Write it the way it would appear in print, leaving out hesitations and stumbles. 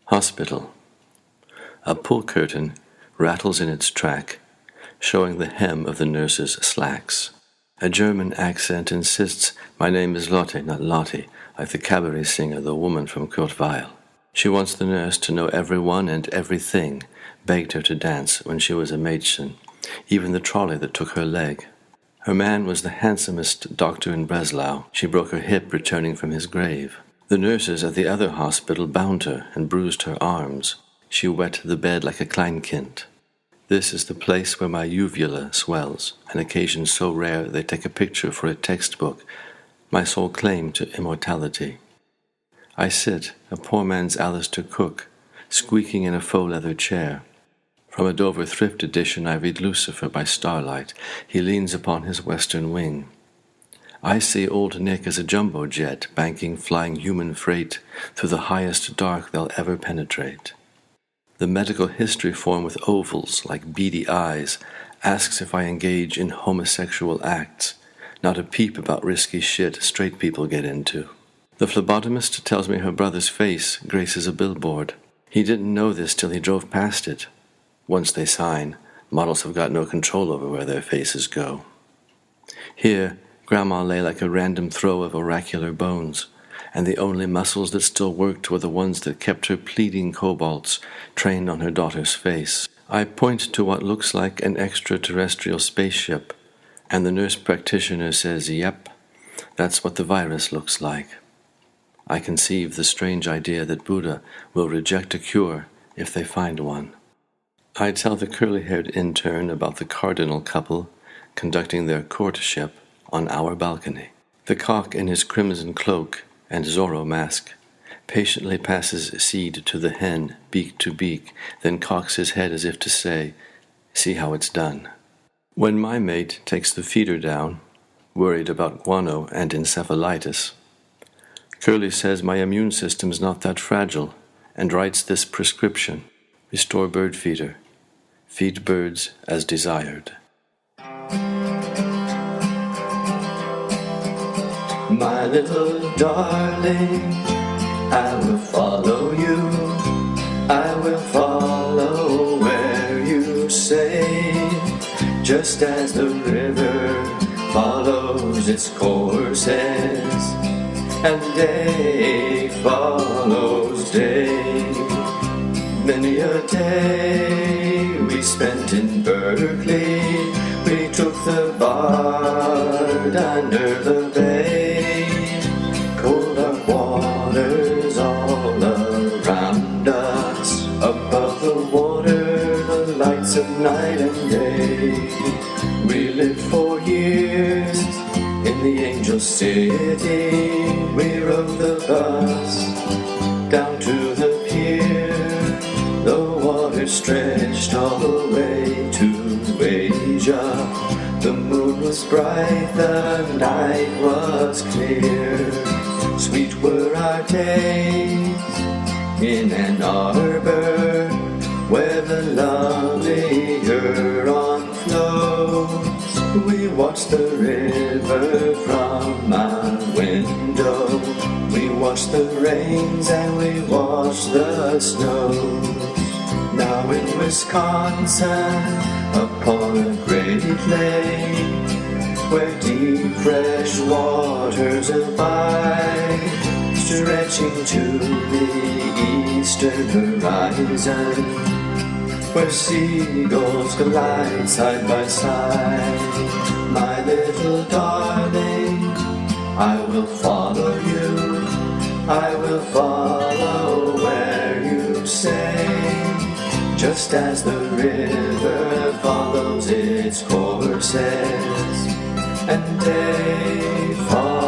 Hospital. A pull curtain rattles in its track, showing the hem of the nurse's slacks. A German accent insists my name is Lotte, not Lottie, like the cabaret singer, the woman from Kurt Weill. She wants the nurse to know everyone and everything, begged her to dance when she was a Mädchen, even the trolley that took her leg. Her man was the handsomest doctor in Breslau. She broke her hip returning from his grave. The nurses at the other hospital bound her and bruised her arms. She wet the bed like a Kleinkind. This is the place where my uvula swells, an occasion so rare they take a picture for a textbook, my sole claim to immortality. I sit, a poor man's Alistair Cook, squeaking in a faux leather chair. From a Dover thrift edition I read Lucifer by starlight. He leans upon his western wing. I see old Nick as a jumbo jet banking flying human freight through the highest dark they'll ever penetrate. The medical history form with ovals like beady eyes asks if I engage in homosexual acts, not a peep about risky shit straight people get into. The phlebotomist tells me her brother's face graces a billboard. He didn't know this till he drove past it. Once they sign, models have got no control over where their faces go. Here, Grandma lay like a random throw of oracular bones, and the only muscles that still worked were the ones that kept her pleading cobalts trained on her daughter's face. I point to what looks like an extraterrestrial spaceship, and the nurse practitioner says, "Yep, that's what the virus looks like." I conceive the strange idea that Buddha will reject a cure if they find one. I tell the curly-haired intern about the cardinal couple conducting their courtship on our balcony. The cock in his crimson cloak and Zorro mask patiently passes seed to the hen, beak to beak, then cocks his head as if to say, "See how it's done." When my mate takes the feeder down, worried about guano and encephalitis, Curly says my immune system's not that fragile and writes this prescription: restore bird feeder. Feed birds as desired. My little darling, I will follow you. I will follow where you say, just as the river follows its courses, and day follows day. Many a day we spent in Berkeley. We took the BART under the bay. Cold dark waters all around us. Above the water, the lights of night and day. We lived for years in the angel city. We rode the bus down to the pier. The water stretched all the way to Asia. The moon was bright, the night was clear. Sweet were our days in Ann Arbor, where the lovely Huron flows. We watched the river from our window. We watched the rains and we watched the snows. Now in Wisconsin, upon a great lake, where deep fresh waters abide, stretching to the eastern horizon, where seagulls glide side by side. My little darling, I will follow you. I will follow where you say, just as the river follows its courses, and day follows